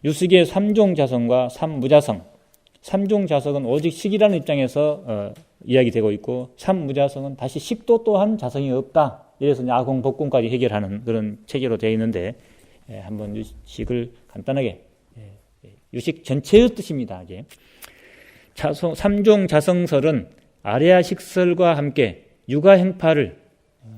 유식의 삼종자성과 삼무자성. 삼종자성은 오직 식이라는 입장에서 이야기되고 있고, 삼무자성은 다시 식도 또한 자성이 없다. 이래서 아공복공까지 해결하는 그런 체계로 되어 있는데, 한번 유식을 간단하게, 유식 전체의 뜻입니다. 이제 삼종자성설은 아래아식설과 함께 육아행파를,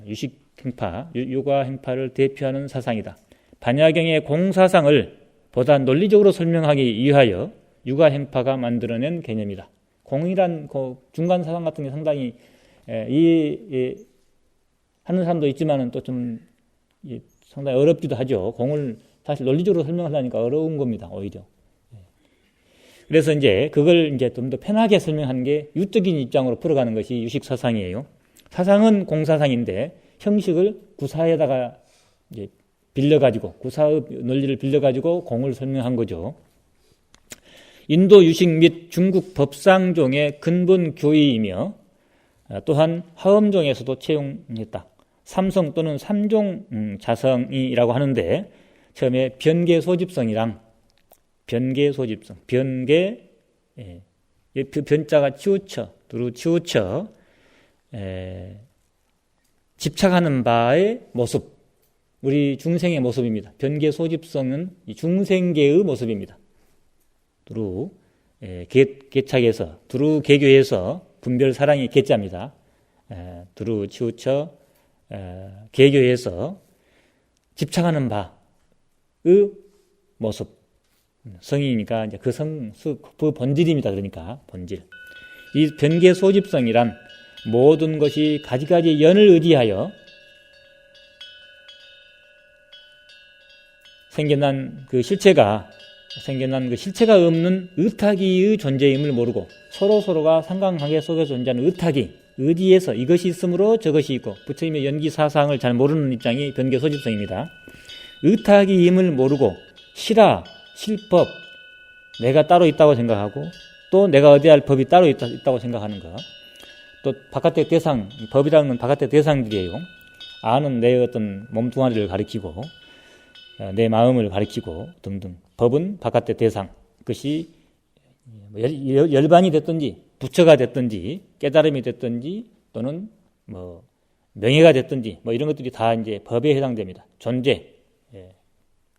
유식행파, 육아행파를 대표하는 사상이다. 반야경의 공사상을 보다 논리적으로 설명하기 위하여 육아행파가 만들어낸 개념이다. 공이란 중간사상 같은 게 상당히 하는 사람도 있지만은 또 좀 상당히 어렵기도 하죠. 공을 사실 논리적으로 설명하려니까 어려운 겁니다, 오히려. 그래서 이제 그걸 이제 좀 더 편하게 설명하는 게 유적인 입장으로 풀어가는 것이 유식 사상이에요. 사상은 공사상인데 형식을 구사에다가 이제 빌려가지고, 구사의 논리를 빌려가지고 공을 설명한 거죠. 인도 유식 및 중국 법상종의 근본 교의이며 또한 화엄종에서도 채용했다. 삼성 또는 삼종 자성이라고 하는데, 처음에 변계 소집성이랑 변계 소집성, 변계, 변자가 치우쳐, 두루 치우쳐, 집착하는 바의 모습, 우리 중생의 모습입니다. 변계 소집성은 중생계의 모습입니다. 두루 개착에서, 두루 개교에서 분별 사랑이 개자입니다. 두루 치우쳐 개교에서 집착하는 바의 모습, 성이니까 이제 그 본질입니다. 그러니까 본질. 이 변계 소집성이란 모든 것이 가지가지 연을 의지하여 생겨난 그 실체가 없는 의타기의 존재임을 모르고 서로가 상관관계 속에 존재하는 의타기, 의지에서 이것이 있으므로 저것이 있고, 부처님의 연기사상을 잘 모르는 입장이 변계소집성입니다. 의타기임을 모르고 실화, 실법, 내가 따로 있다고 생각하고, 또 내가 어디할 법이 따로 있다고 생각하는 것, 또 바깥의 대상, 법이라는 건 바깥의 대상들이에요. 아는 내 어떤 몸뚱아리를 가리키고 내 마음을 가리키고 등등. 법은 바깥의 대상, 그것이 열반이 됐든지 부처가 됐든지 깨달음이 됐든지 또는 명예가 됐든지 이런 것들이 다 이제 법에 해당됩니다. 존재,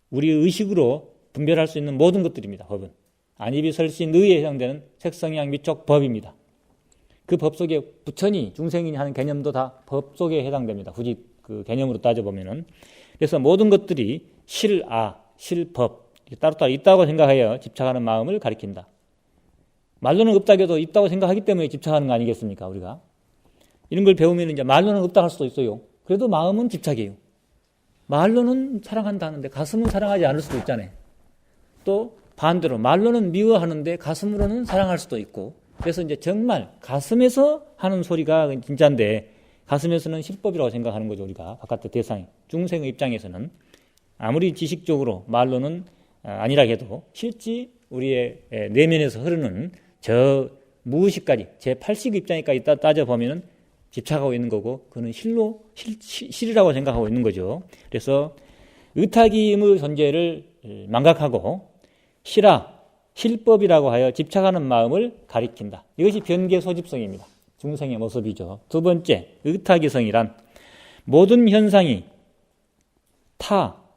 우리 의식으로 분별할 수 있는 모든 것들입니다. 법은 안입이 설신 의에 해당되는 색성향 미촉 법입니다. 그 법 속에 부처니 중생이니 하는 개념도 다 법 속에 해당됩니다. 굳이 그 개념으로 따져보면은. 그래서 모든 것들이 실아, 실법 따로따로 있다고 생각하여 집착하는 마음을 가리킨다. 말로는 없다고 해도 있다고 생각하기 때문에 집착하는 거 아니겠습니까? 우리가 이런 걸 배우면 이제 말로는 없다 할 수도 있어요. 그래도 마음은 집착이에요. 말로는 사랑한다 하는데 가슴은 사랑하지 않을 수도 있잖아요. 또 반대로 말로는 미워하는데 가슴으로는 사랑할 수도 있고. 그래서 이제 정말 가슴에서 하는 소리가 진짜인데 가슴에서는 실법이라고 생각하는 거죠. 우리가 바깥의 대상, 중생의 입장에서는 아무리 지식적으로 말로는 아니라 해도 실제 우리의 내면에서 흐르는 저 무의식까지 제8식 입장에까지 따져보면 집착하고 있는 거고, 그는 실이라고 생각하고 있는 거죠. 그래서 의타기임의 존재를 망각하고 실법이라고 하여 집착하는 마음을 가리킨다. 이것이 변계소집성입니다. 중생의 모습이죠. 두 번째, 의타기성이란 모든 현상이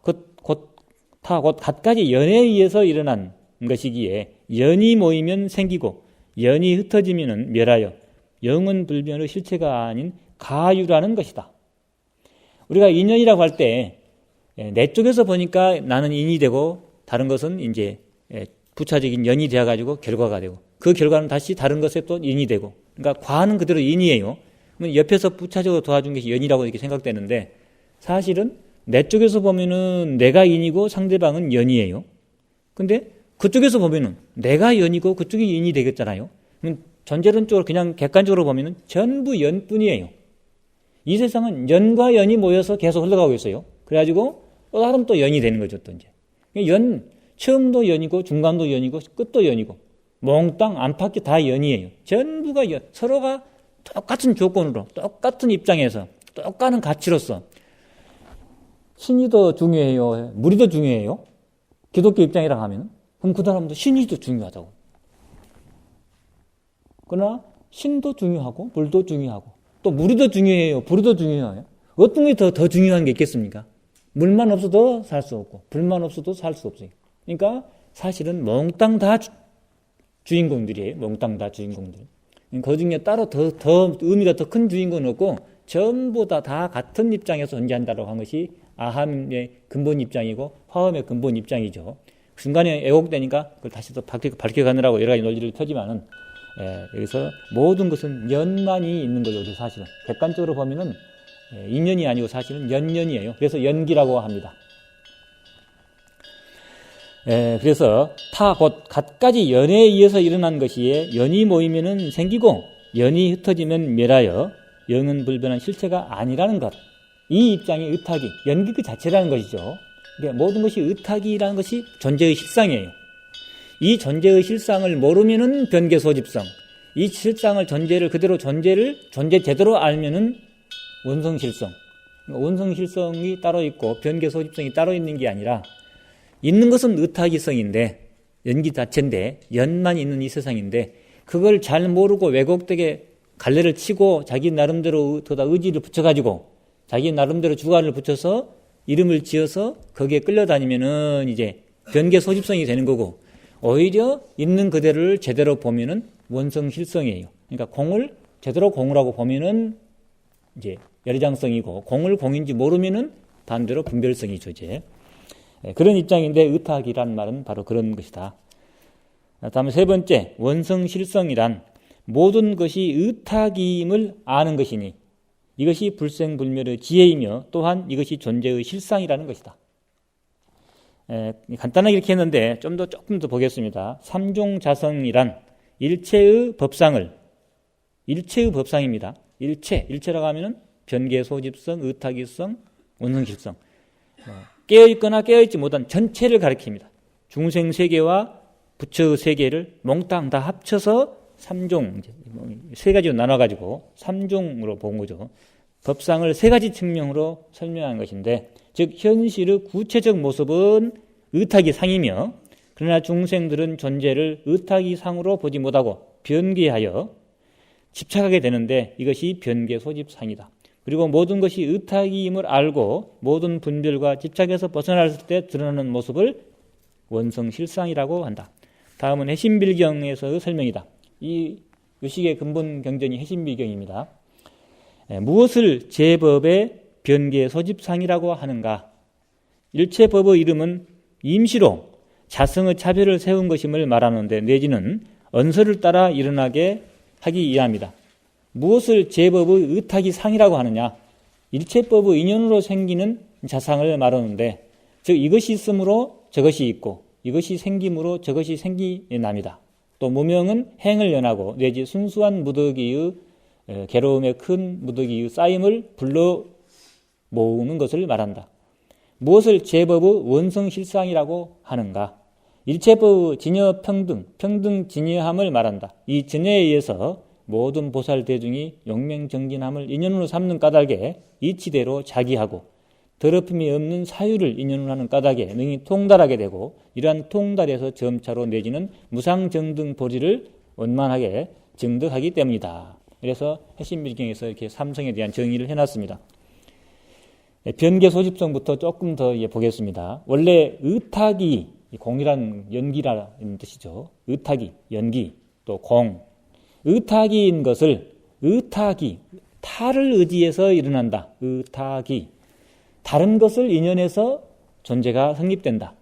곧 갖가지 연에 의해서 일어난 것이기에 연이 모이면 생기고 연이 흩어지면 멸하여 영원불변의 실체가 아닌 가유라는 것이다. 우리가 인연이라고 할 때 내 쪽에서 보니까 나는 인이 되고 다른 것은 이제 부차적인 연이 되어가지고 결과가 되고 그 결과는 다시 다른 것에 또 인이 되고, 그러니까 과는 그대로 인이에요. 옆에서 부차적으로 도와준 것이 연이라고 이렇게 생각되는데 사실은 내 쪽에서 보면은 내가 인이고 상대방은 연이에요. 근데 그쪽에서 보면은 내가 연이고 그쪽이 인이 되겠잖아요. 존재론적으로 그냥 객관적으로 보면은 전부 연뿐이에요. 이 세상은 연과 연이 모여서 계속 흘러가고 있어요. 그래가지고 또 다른 또 연이 되는 거죠. 또 이제 처음도 연이고 중간도 연이고 끝도 연이고 몽땅 안팎이 다 연이에요. 전부가 서로가 똑같은 조건으로 똑같은 입장에서 똑같은 가치로서 신이 더 중요해요? 물이 더 중요해요? 기독교 입장이라 하면 그럼 그 사람도 신이 더 중요하다고. 그러나 신도 중요하고 물도 중요하고 또 물이 더 중요해요. 불이 더 중요해요. 어떤 게 더 중요한 게 있겠습니까? 물만 없어도 살 수 없고 불만 없어도 살 수 없어요. 그러니까 사실은 몽땅 다 주인공들이에요. 몽땅 다 주인공들. 그 중에 따로 더 의미가 더 큰 주인공은 없고 전부 다 같은 입장에서 존재한다고 한 것이 아함의 근본 입장이고 화엄의 근본 입장이죠. 중간에 왜곡되니까 그걸 다시 또 밝혀가느라고 여러 가지 논리를 펴지만은 여기서 모든 것은 연만이 있는 거죠. 사실은 객관적으로 보면은 인연이 아니고 사실은 연연이에요. 그래서 연기라고 합니다. 그래서 곧 갖가지 연에 의해서 일어난 것이에 연이 모이면은 생기고 연이 흩어지면 멸하여 영은 불변한 실체가 아니라는 것. 이 입장이 의탁이, 연기 그 자체라는 것이죠. 그러니까 모든 것이 의탁이라는 것이 존재의 실상이에요. 이 존재의 실상을 모르면은 변개 소집성. 이 실상을 존재 제대로 알면은 원성실성. 원성실성이 따로 있고 변개 소집성이 따로 있는 게 아니라 있는 것은 의탁이성인데 연기 자체인데 연만 있는 이 세상인데 그걸 잘 모르고 왜곡되게 갈래를 치고 자기 나름대로 더다 의지를 붙여가지고 자기 나름대로 주관을 붙여서 이름을 지어서 거기에 끌려다니면은 이제 변개 소집성이 되는 거고 오히려 있는 그대로를 제대로 보면은 원성실성이에요. 그러니까 공을 제대로 공이라고 보면은 이제 열장성이고 공을 공인지 모르면은 반대로 분별성이죠. 이제 그런 입장인데 의탁이란 말은 바로 그런 것이다. 다음에 세 번째 원성실성이란 모든 것이 의탁임을 아는 것이니 이것이 불생불멸의 지혜이며 또한 이것이 존재의 실상이라는 것이다. 간단하게 이렇게 했는데 조금 더 보겠습니다. 삼종자성이란 일체의 법상입니다. 일체라고 하면은 변개 소집성, 의탁이성, 원성실성. 깨어있거나 깨어있지 못한 전체를 가리킵니다. 중생세계와 부처의 세계를 몽땅 다 합쳐서 삼종, 세 가지로 나눠가지고 삼종으로 본 거죠. 법상을 세 가지 측면으로 설명한 것인데, 즉 현실의 구체적 모습은 의탁이 상이며 그러나 중생들은 존재를 의탁이 상으로 보지 못하고 변개하여 집착하게 되는데 이것이 변개 소집상이다. 그리고 모든 것이 의탁임을 알고 모든 분별과 집착에서 벗어날 때 드러나는 모습을 원성실상이라고 한다. 다음은 해심빌경에서의 설명이다. 이 의식의 근본 경전이 해심빌경입니다. 무엇을 제법의 변개 소집상이라고 하는가? 일체법의 이름은 임시로 자성의 차별을 세운 것임을 말하는데 내지는 언서를 따라 일어나게 하기 위함이다. 무엇을 제법의 의탁이 상이라고 하느냐? 일체법의 인연으로 생기는 자상을 말하는데 즉 이것이 있으므로 저것이 있고 이것이 생김으로 저것이 생기남이다. 또 무명은 행을 연하고 내지 순수한 무더기의 괴로움의 큰 무더기의 쌓임을 불러 모으는 것을 말한다. 무엇을 제법의 원성실상이라고 하는가? 일체법의 진여평등, 평등진여함을 말한다. 이 진여에 의해서 모든 보살 대중이 용맹정진함을 인연으로 삼는 까닭에 이치대로 자기하고 더럽힘이 없는 사유를 인연으로 하는 까닭에 능히 통달하게 되고 이러한 통달에서 점차로 내지는 무상정등 보리를 원만하게 정득하기 때문이다. 그래서 해심밀경에서 이렇게 삼성에 대한 정의를 해놨습니다. 변개 소집성부터 조금 더 보겠습니다. 원래 의탁이 공이란 연기라는 뜻이죠. 의탁이 연기 또 공. 의탁이인 것을 의탁이 타를 의지해서 일어난다. 의탁이 다른 것을 인연해서 존재가 성립된다.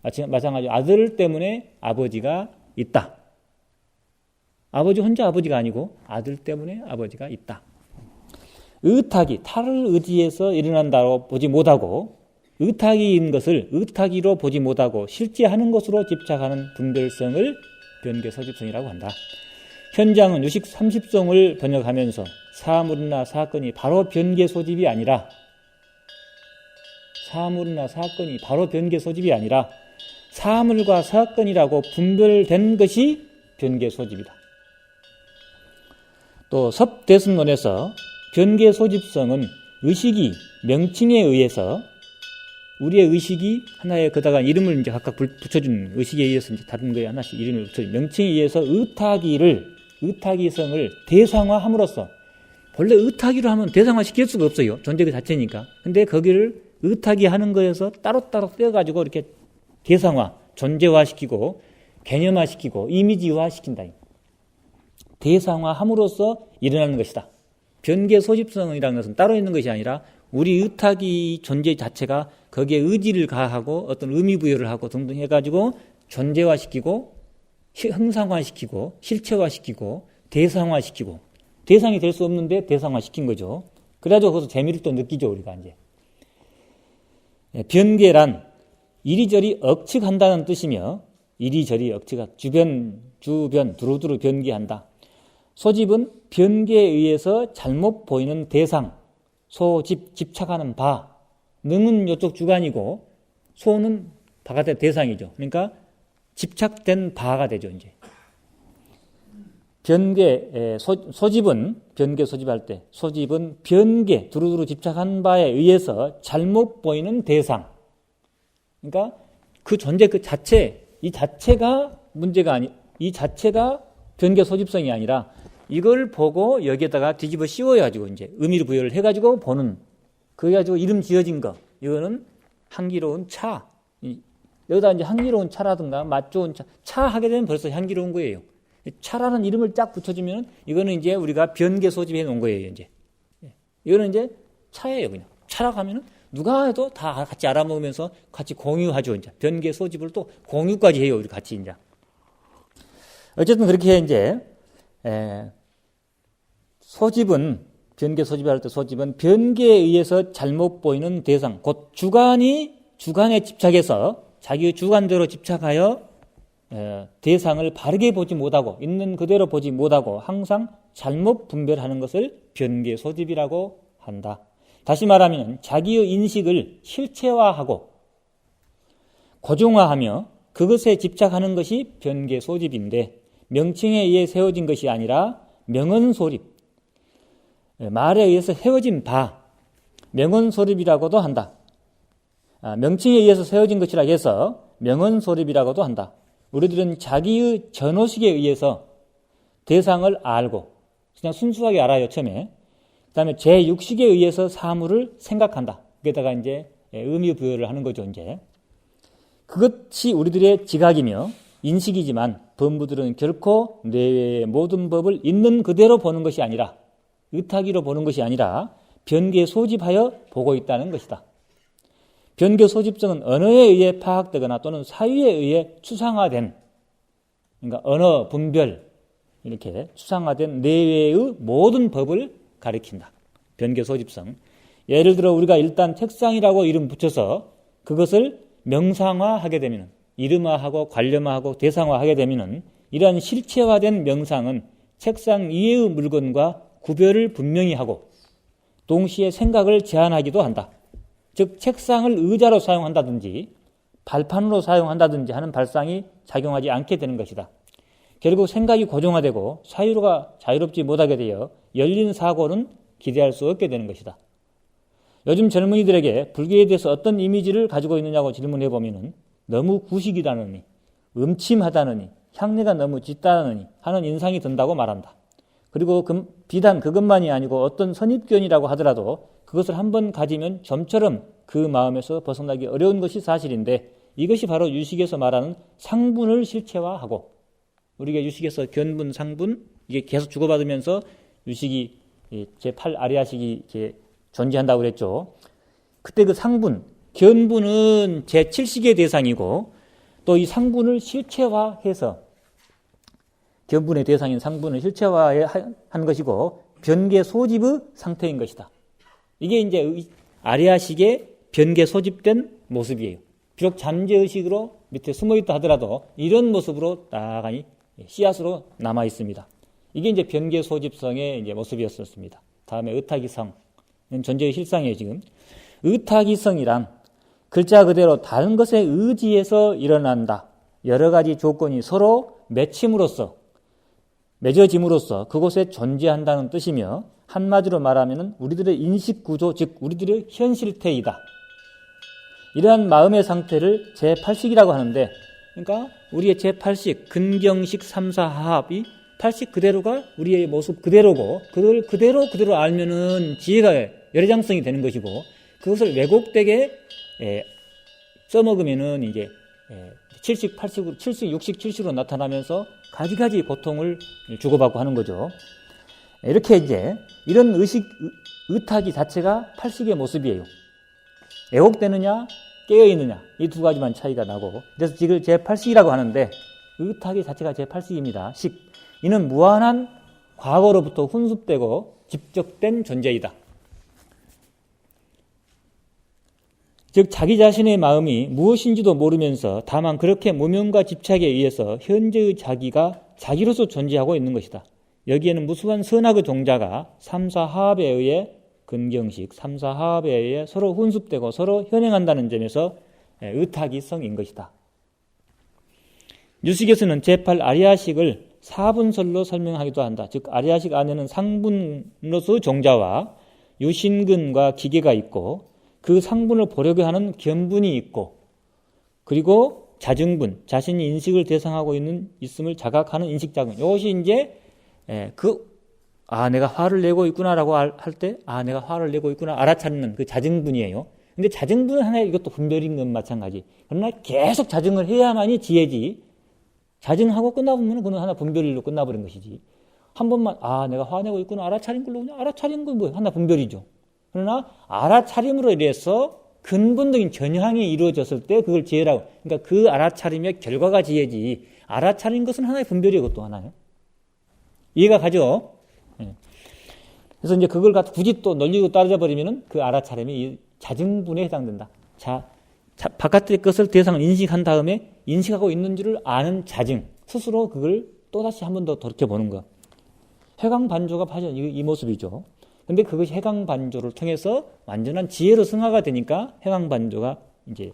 마찬가지로 아들 때문에 아버지가 있다. 아버지 혼자 아버지가 아니고 아들 때문에 아버지가 있다. 의탁이 타를 의지해서 일어난다고 보지 못하고 의탁이인 것을 의탁이로 보지 못하고 실제 하는 것으로 집착하는 분별성을 변개 소집성이라고 한다. 현장은 유식 30송을 번역하면서 사물이나 사건이 바로 변개 소집이 아니라 사물과 사건이라고 분별된 것이 변개 소집이다. 또 섭대승론에서 변개 소집성은 의식이 명칭에 의해서 우리의 의식이 하나의 거다가 이름을 이제 각각 붙여준 의식에 의해서 이제 다른 거에 하나씩 이름을 붙여준 명칭에 의해서 의타기성을 대상화함으로써 본래 의타기로 하면 대상화 시킬 수가 없어요. 존재 그 자체니까. 근데 거기를 의타기 하는 거에서 따로따로 떼어가지고 이렇게 대상화, 존재화시키고 개념화시키고 이미지화시킨다. 대상화함으로써 일어나는 것이다. 변개 소집성이라는 것은 따로 있는 것이 아니라 우리 의타기 존재 자체가 거기에 의지를 가하고 어떤 의미 부여를 하고 등등 해가지고 존재화시키고 형상화시키고 실체화시키고 대상화시키고 대상이 될 수 없는데 대상화시킨 거죠. 그래가지고 거기서 재미를 또 느끼죠, 우리가 이제. 변개란 이리저리 억측한다는 뜻이며 이리저리 억측한 주변 두루두루 변개한다. 소집은 변개에 의해서 잘못 보이는 대상, 소집, 집착하는 바, 능은 이쪽 주관이고 소는 바깥의 대상이죠. 그러니까 집착된 바가 되죠, 이제. 소집은 변개 소집할 때 소집은 변개 두루두루 집착한 바에 의해서 잘못 보이는 대상. 그러니까 그 존재 그 자체, 이 자체가 문제가 이 자체가 변개 소집성이 아니라 이걸 보고 여기에다가 뒤집어 씌워가지고 이제 의미를 부여를 해가지고 보는, 그래 가지고 이름 지어진 거. 이거는 향기로운 차. 여기다 이제 향기로운 차라든가 맛 좋은 차 하게 되면 벌써 향기로운 거예요. 차라는 이름을 쫙 붙여주면 이거는 이제 우리가 변개 소집해 놓은 거예요, 이제. 이거는 이제 차예요, 그냥. 차라고 하면은 누가 해도 다 같이 알아먹으면서 같이 공유하죠, 이제. 변개 소집을 또 공유까지 해요, 우리 같이 이제. 어쨌든 그렇게 이제, 소집은, 변개 소집할 때 소집은 변개에 의해서 잘못 보이는 대상, 곧 주관에 집착해서 자기의 주관대로 집착하여 대상을 바르게 보지 못하고 있는 그대로 보지 못하고 항상 잘못 분별하는 것을 변개 소집이라고 한다. 다시 말하면 자기의 인식을 실체화하고 고정화하며 그것에 집착하는 것이 변개 소집인데 명칭에 의해 세워진 것이 아니라 명언소립, 말에 의해서 세워진 바, 명언소립이라고도 한다. 명칭에 의해서 세워진 것이라 해서 명언소립이라고도 한다. 우리들은 자기의 전호식에 의해서 대상을 알고 그냥 순수하게 알아요, 처음에. 그 다음에 제6식에 의해서 사물을 생각한다. 거기다가 이제 의미 부여를 하는 거죠, 이제. 그것이 우리들의 지각이며 인식이지만 범부들은 결코 뇌의 모든 법을 있는 그대로 보는 것이 아니라 의타기로 보는 것이 아니라 변개 소집하여 보고 있다는 것이다. 변개 소집성은 언어에 의해 파악되거나 또는 사유에 의해 추상화된, 그러니까 언어, 분별, 이렇게 추상화된 내외의 모든 법을 가리킨다. 변개 소집성. 예를 들어 우리가 일단 책상이라고 이름 붙여서 그것을 명상화하게 되면, 이름화하고 관념화하고 대상화하게 되면 이러한 실체화된 명상은 책상 이외의 물건과 구별을 분명히 하고 동시에 생각을 제한하기도 한다. 즉 책상을 의자로 사용한다든지 발판으로 사용한다든지 하는 발상이 작용하지 않게 되는 것이다. 결국 생각이 고정화되고 사유가 자유롭지 못하게 되어 열린 사고는 기대할 수 없게 되는 것이다. 요즘 젊은이들에게 불교에 대해서 어떤 이미지를 가지고 있느냐고 질문해 보면 너무 구식이다느니, 음침하다느니, 향내가 너무 짙다느니 하는 인상이 든다고 말한다. 그리고 비단 그것만이 아니고 어떤 선입견이라고 하더라도 그것을 한번 가지면 좀처럼 그 마음에서 벗어나기 어려운 것이 사실인데 이것이 바로 유식에서 말하는 상분을 실체화하고, 우리가 유식에서 견분, 상분 이게 계속 주고받으면서 유식이 제8 아리아식이 이렇게 존재한다고 그랬죠. 그때 그 상분, 견분은 제7식의 대상이고 또 이 상분을 실체화해서 견분의 대상인 상분을 실체화한 것이고 변개 소집의 상태인 것이다. 이게 이제 아리아식의 변개 소집된 모습이에요. 비록 잠재의식으로 밑에 숨어있다 하더라도 이런 모습으로 나아가니 씨앗으로 남아 있습니다. 이게 이제 변개 소집성의 이제 모습이었습니다. 다음에 의타기성은 존재의 실상이에요, 지금. 의타기성이란 글자 그대로 다른 것에 의지해서 일어난다. 여러 가지 조건이 서로 맺어짐으로써 그곳에 존재한다는 뜻이며 한마디로 말하면 우리들의 인식 구조, 즉 우리들의 현실태이다. 이러한 마음의 상태를 제8식이라고 하는데, 그러니까 우리의 제8식, 근경식 3, 4 하합이 8식 그대로가 우리의 모습 그대로고, 그걸 그대로 알면은 지혜가 열애장성이 되는 것이고, 그것을 왜곡되게 써먹으면은 이제 7식, 8식으로, 7식, 6식, 7식으로 나타나면서 가지가지 고통을 주고받고 하는 거죠. 이렇게 이제 이런 의탁이 자체가 8식의 모습이에요. 왜곡되느냐, 깨어있느냐, 이 두 가지만 차이가 나고, 그래서 지금 제8식이라고 하는데, 의탁이 자체가 제8식입니다. 식. 이는 무한한 과거로부터 훈습되고 집적된 존재이다. 즉 자기 자신의 마음이 무엇인지도 모르면서 다만 그렇게 무명과 집착에 의해서 현재의 자기가 자기로서 존재하고 있는 것이다. 여기에는 무수한 선악의 종자가 3, 4 하합에 의해 근경식, 3, 4 하합에 의해 서로 훈습되고 서로 현행한다는 점에서 의탁이성인 것이다. 유식에서는 제8 아리아식을 사분설로 설명하기도 한다. 즉 아리아식 안에는 상분으로서 종자와 유신근과 기계가 있고 그 상분을 보려고 하는 견분이 있고, 그리고 자증분, 자신이 인식을 대상하고 있음을 자각하는 인식자근. 이것이 이제 내가 화를 내고 있구나라고 할 때, 내가 화를 내고 있구나 알아차리는 그 자증분이에요. 근데 자증분은 하나의 이것도 분별인 건 마찬가지. 그러나 계속 자증을 해야만이 지혜지. 자증하고 끝나보면 그건 하나 분별일로 끝나버린 것이지. 한 번만 내가 화내고 있구나 알아차린 걸로 그냥 알아차린 건 뭐예요? 하나 분별이죠. 그러나 알아차림으로 인해서 근본적인 전향이 이루어졌을 때 그걸 지혜라고. 그러니까 그 알아차림의 결과가 지혜지. 알아차린 것은 하나의 분별이고 또 하나요. 이해가 가죠? 그래서 이제 그걸 갖다 굳이 또 논리로 따라져 버리면은 그 알아차림이 자증분에 해당된다. 바깥의 것을 대상을 인식한 다음에 인식하고 있는 줄을 아는 자증. 스스로 그걸 또다시 한 번 더 돌이켜보는 거. 해강반조가 바로 이 모습이죠. 근데 그것이 해강반조를 통해서 완전한 지혜로 승화가 되니까 해강반조가 이제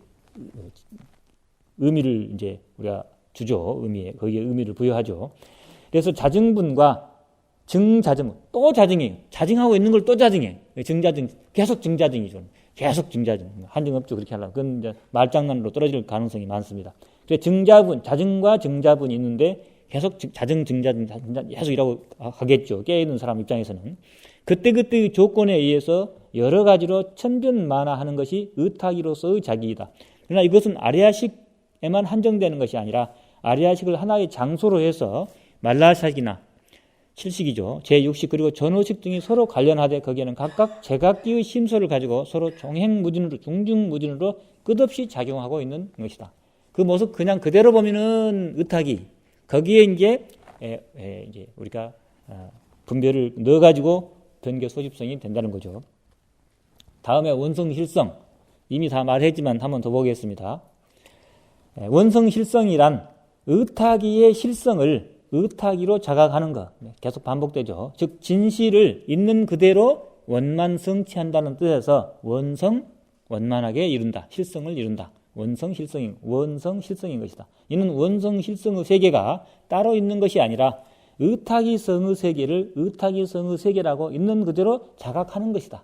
의미를 이제 우리가 주죠. 거기에 의미를 부여하죠. 그래서 자증분과 증자증, 또 자증이에요. 자증하고 있는 걸 또 자증해. 증자증, 계속 증자증이죠. 계속 증자증. 한증 없죠. 그렇게 하려면. 그건 이제 말장난으로 떨어질 가능성이 많습니다. 그래서 증자분, 자증과 증자분이 있는데 계속 자증, 증자증, 계속 이라고 하겠죠. 깨있는 사람 입장에서는. 그때그때의 조건에 의해서 여러 가지로 천변만화하는 것이 의탁이로서의 자기이다. 그러나 이것은 아리아식에만 한정되는 것이 아니라 아리아식을 하나의 장소로 해서 말라식이나 칠식이죠. 제6식 그리고 전호식 등이 서로 관련하되 거기에는 각각 제각기의 심소를 가지고 서로 종행무진으로 중중무진으로 끝없이 작용하고 있는 것이다. 그 모습 그냥 그대로 보면은 의탁이 거기에 이제 우리가 분별을 넣어가지고 변개 소집성이 된다는 거죠. 다음에 원성실성. 이미 다 말했지만 한 번 더 보겠습니다. 원성실성이란 의탁이의 실성을 의탁이로 자각하는 것. 계속 반복되죠. 즉 진실을 있는 그대로 원만성취한다는 뜻에서 원만하게 이룬다. 실성을 이룬다. 원성실성인 것이다. 이는 원성실성의 세계가 따로 있는 것이 아니라 의탁이성의 세계를 의탁이성의 세계라고 있는 그대로 자각하는 것이다.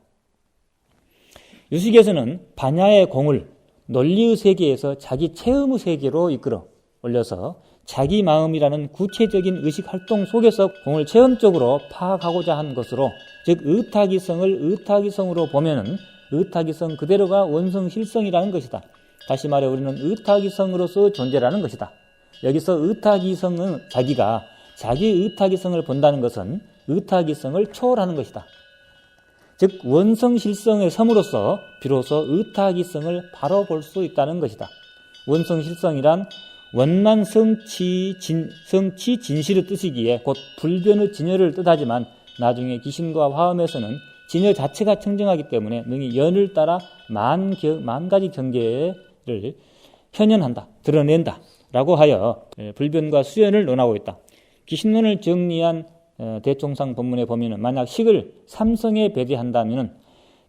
유식에서는 반야의 공을 논리의 세계에서 자기 체험의 세계로 이끌어 올려서 자기 마음이라는 구체적인 의식활동 속에서 공을 체험적으로 파악하고자 한 것으로, 즉 의탁이성을 의탁이성으로 보면은 의탁이성 그대로가 원성실성이라는 것이다. 다시 말해 우리는 의탁이성으로서 존재라는 것이다. 여기서 의탁이성은 자기가 자기 의탁이성을 본다는 것은 의탁이성을 초월하는 것이다. 즉 원성실성의 섬으로서 비로소 의탁이성을 바로 볼 수 있다는 것이다. 원성실성이란 원만 성취 진실의 뜻이기에 곧 불변의 진여를 뜻하지만 나중에 기신과 화엄에서는 진여 자체가 청정하기 때문에 능히 연을 따라 만 가지 경계를 현현한다, 드러낸다 라고 하여 불변과 수연을 논하고 있다. 기신론을 정리한 대총상 본문에 보면은 만약 식을 3성에 배제한다면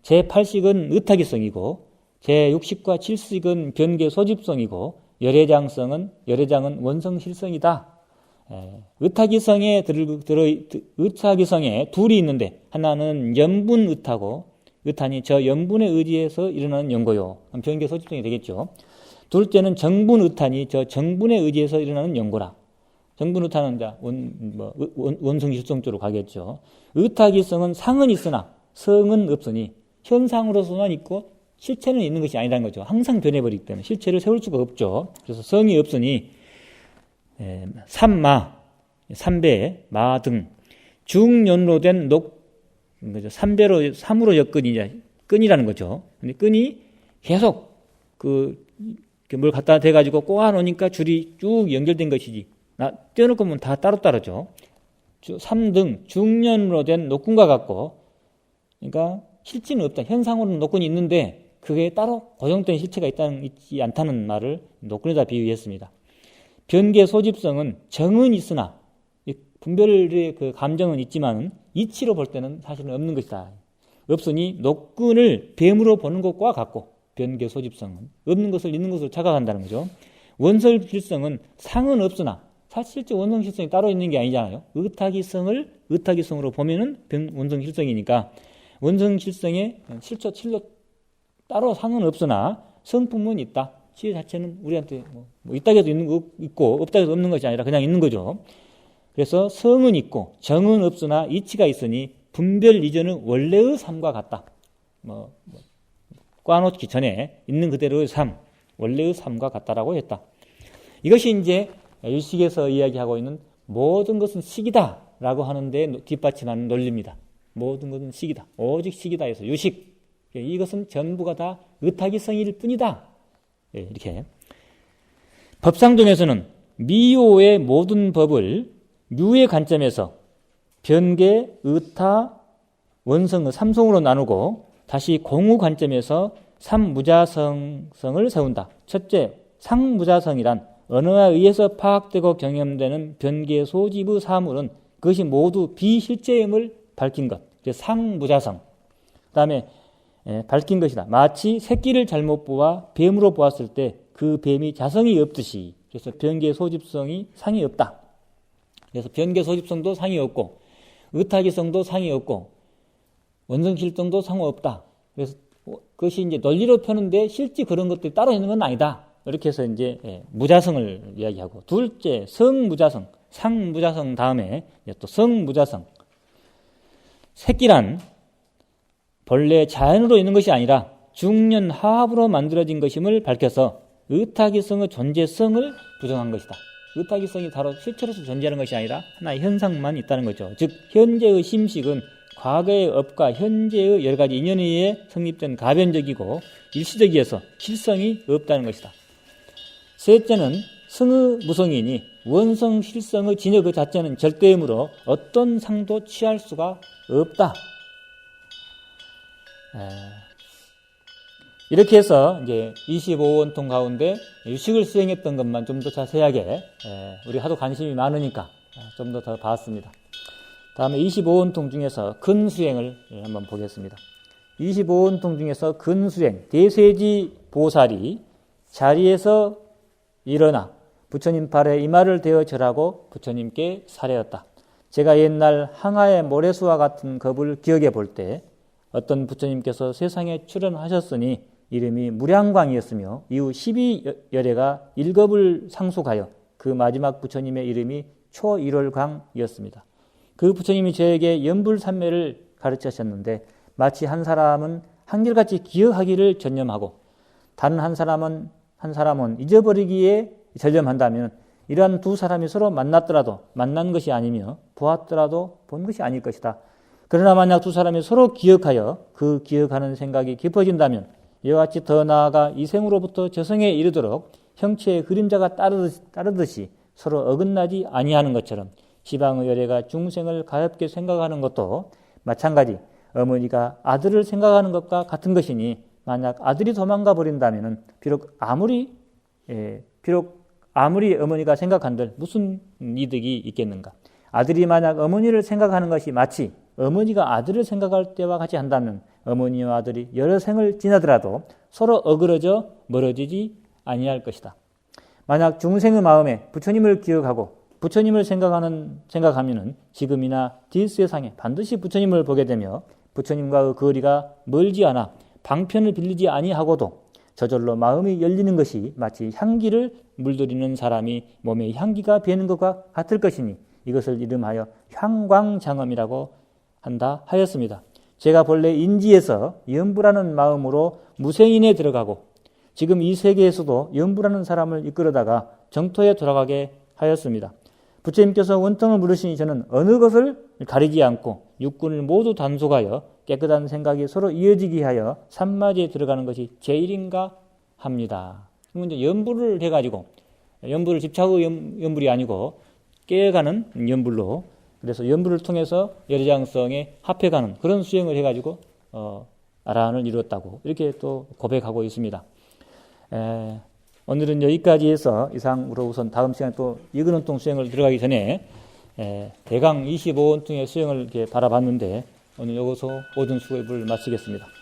제8식은 의탁이성이고 제6식과 7식은 변개 소집성이고 열애장은 원성실성이다. 의탁이성에 둘이 있는데 하나는 염분의탁고 의탄이 저 염분에 의지해서 일어나는 연고요. 변계 소집성이 되겠죠. 둘째는 정분 의탄이 저 정분에 의지해서 일어나는 연고라. 정분 의탄은 원성 실성 쪽으로 가겠죠. 의타기성은 상은 있으나 성은 없으니 현상으로서만 있고 실체는 있는 것이 아니라는 거죠. 항상 변해버리기 때문에 실체를 세울 수가 없죠. 그래서 성이 없으니 삼배, 마 등 중연로된 거죠. 3으로 엮은이 끈이라는 거죠. 근데 끈이 계속 뭘 갖다 대가지고 꼬아놓으니까 줄이 쭉 연결된 것이지. 떼어놓고 보면 다 따로따로죠. 3 등 중연으로 된 노끈과 같고, 그러니까 실체는 없다. 현상으로는 노끈이 있는데 그게 따로 고정된 실체가 있지 않다는 말을 노끈에다 비유했습니다. 변계 소집성은 정은 있으나 분별의 그 감정은 있지만 이치로 볼 때는 사실은 없는 것이다. 없으니 노끈을 뱀으로 보는 것과 같고 변계 소집성은 없는 것을 있는 것으로 착각한다는 거죠. 원성실성은 상은 없으나 사실 실제 원성실성이 따로 있는 게 아니잖아요. 의타기성을 의타기성으로 보면은 원성실성이니까 원성실성의 칠로 따로 상은 없으나 성품은 있다. 시 자체는 우리한테 있다고 해도 있는 거 있고 없다고 해도 없는 것이 아니라 그냥 있는 거죠. 그래서 성은 있고 정은 없으나 이치가 있으니 분별 이전은 원래의 삶과 같다. 꽈놓기 전에 있는 그대로의 삶, 원래의 삶과 같다라고 했다. 이것이 이제 일식에서 이야기하고 있는 모든 것은 식이다라고 하는데 뒷받침하는 논리입니다. 모든 것은 식이다. 오직 식이다 해서 유식. 이것은 전부가 다 의타기성일 뿐이다. 이렇게. 법상동에서는 미호의 모든 법을 묘의 관점에서 변계, 의타, 원성의 삼성으로 나누고 다시 공의 관점에서 삼무자성성을 세운다. 첫째, 상무자성이란 언어에 의해서 파악되고 경험되는 변계 소집의 사물은 그것이 모두 비실제임을 밝힌 것. 상무자성. 그 다음에 밝힌 것이다. 마치 새끼를 잘못 보아 뱀으로 보았을 때 그 뱀이 자성이 없듯이. 그래서 변계 소집성이 상이 없다. 그래서 변계 소집성도 상이 없고 의타기성도 상이 없고 원성실성도 상없다. 그래서 그것이 이제 논리로 펴는데 실제 그런 것들이 따로 있는 건 아니다. 이렇게 해서 이제 무자성을 이야기하고, 둘째 성무자성, 상무자성 다음에 또 성무자성. 새끼란 본래 자연으로 있는 것이 아니라 중년 화합으로 만들어진 것임을 밝혀서 의타기성의 존재성을 부정한 것이다. 의타기성이 바로 실체로서 존재하는 것이 아니라 하나의 현상만 있다는 거죠. 즉 현재의 심식은 과거의 업과 현재의 여러 가지 인연에 의해 성립된 가변적이고 일시적이어서 실성이 없다는 것이다. 셋째는 성의 무성이니 원성 실성의 진여 그 자체는 절대이므로 어떤 상도 취할 수가 없다. 이렇게 해서 이제 25원통 가운데 유식을 수행했던 것만 좀 더 자세하게 우리 하도 관심이 많으니까 좀 더 봤습니다. 다음에 25원통 중에서 근수행을 한번 보겠습니다. 25원통 중에서 근수행, 대세지 보살이 자리에서 일어나 부처님 발에 이마를 대어 절하고 부처님께 사례었다. 제가 옛날 항아의 모래수와 같은 겁을 기억해 볼 때 어떤 부처님께서 세상에 출현하셨으니 이름이 무량광이었으며 이후 12열애가 1겁을 상속하여 그 마지막 부처님의 이름이 초일월광이었습니다. 그 부처님이 저에게 연불산매를 가르치셨는데 마치 한 사람은 한결같이 기억하기를 전념하고 다른 한 사람은 잊어버리기에 전념한다면 이러한 두 사람이 서로 만났더라도 만난 것이 아니며 보았더라도 본 것이 아닐 것이다. 그러나 만약 두 사람이 서로 기억하여 그 기억하는 생각이 깊어진다면 이와 같이 더 나아가 이생으로부터 저생에 이르도록 형체의 그림자가 따르듯이 서로 어긋나지 아니하는 것처럼 지방의 열애가 중생을 가볍게 생각하는 것도 마찬가지 어머니가 아들을 생각하는 것과 같은 것이니 만약 아들이 도망가 버린다면 비록 아무리 어머니가 생각한들 무슨 이득이 있겠는가. 아들이 만약 어머니를 생각하는 것이 마치 어머니가 아들을 생각할 때와 같이 한다면 어머니와 아들이 여러 생을 지나더라도 서로 어그러져 멀어지지 아니할 것이다. 만약 중생의 마음에 부처님을 기억하고 부처님을 생각하면 지금이나 뒷세상에 반드시 부처님을 보게 되며 부처님과의 거리가 멀지 않아 방편을 빌리지 아니하고도 저절로 마음이 열리는 것이 마치 향기를 물들이는 사람이 몸에 향기가 배는 것과 같을 것이니 이것을 이름하여 향광장엄이라고 한다 하였습니다. 제가 본래 인지에서 염불하는 마음으로 무생인에 들어가고 지금 이 세계에서도 염불하는 사람을 이끌어다가 정토에 돌아가게 하였습니다. 부처님께서 원통을 물으시니 저는 어느 것을 가리지 않고 육군을 모두 단속하여 깨끗한 생각이 서로 이어지게 하여 삼마지에 들어가는 것이 제일인가 합니다. 그러면 이제 염불을 해가지고 염불을 집착의 염불이 아니고 깨어가는 염불로 그래서 염불을 통해서 열애장성에 합해가는 그런 수행을 해가지고 아라한을 이루었다고 이렇게 또 고백하고 있습니다. 오늘은 여기까지 해서 이상으로 우선 다음 시간에 또 이근원통 수행을 들어가기 전에 대강 25원통의 수행을 이렇게 바라봤는데 오늘 여기서 오전 수업을 마치겠습니다.